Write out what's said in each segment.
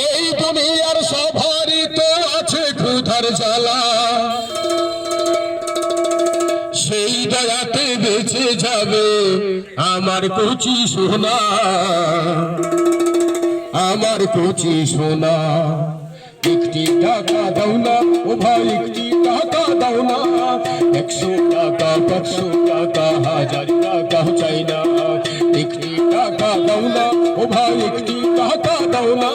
এই দুনিয়ার সবারই তো আছে ক্ষুধার জ্বালা, সেই দয়াতে বেঁচে যাবে আমার কচি সোনা, আমার কচি সোনা। একটি টাকা দাও না ও ভাই, একটি টাকা দাও না, 100 টাকা 500 টাকা 1000 টাকা চাই না। একটি টাকা দাও না ও ভাই, একটি টাকা দাও না,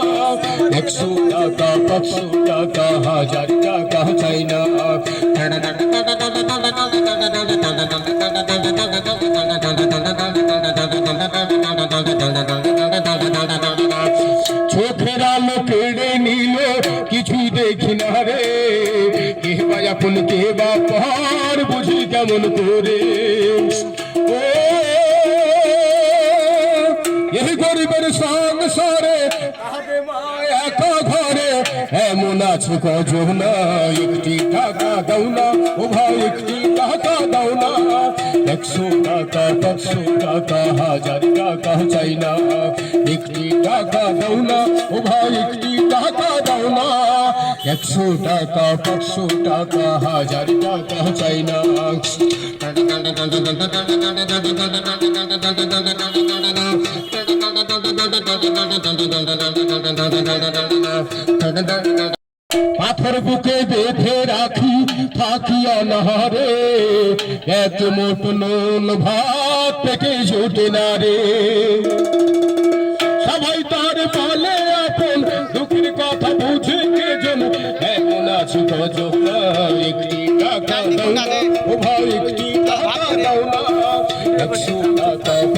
100 টাকা 500 টাকা 1000 টাকা চাই না। চোখের আলো কেড়ে নিল, কিছুই দেখি না রে, কে বা আপন কে বা পর বুঝি কেমন করে। ও এই গরিবের সংসারে আগে মা একা ঘরে, এমন আছে কজন, একটি টাকা দাও না ও ভাই, একটি টাকা দাও না, 100 টাকা 500 টাকা 1000 টাকা চাই না। একটি টাকা দাও না ও ভাই, একটি টাকা দাও না, 100 টাকা 500 টাকা 1000 টাকা চাই না। পাথর বুকে বেঁধে রাখি থাকি অনাহারে, এক মোট নুন ভাত পেটে জোটে না রে। সবাই তার বলে আপন, দুঃখের কথা বুঝে কে জন, এমন আছে কজন, একটি টাকা দাও না ও ভাই, একটি টাকা দাও না, 100 টাকা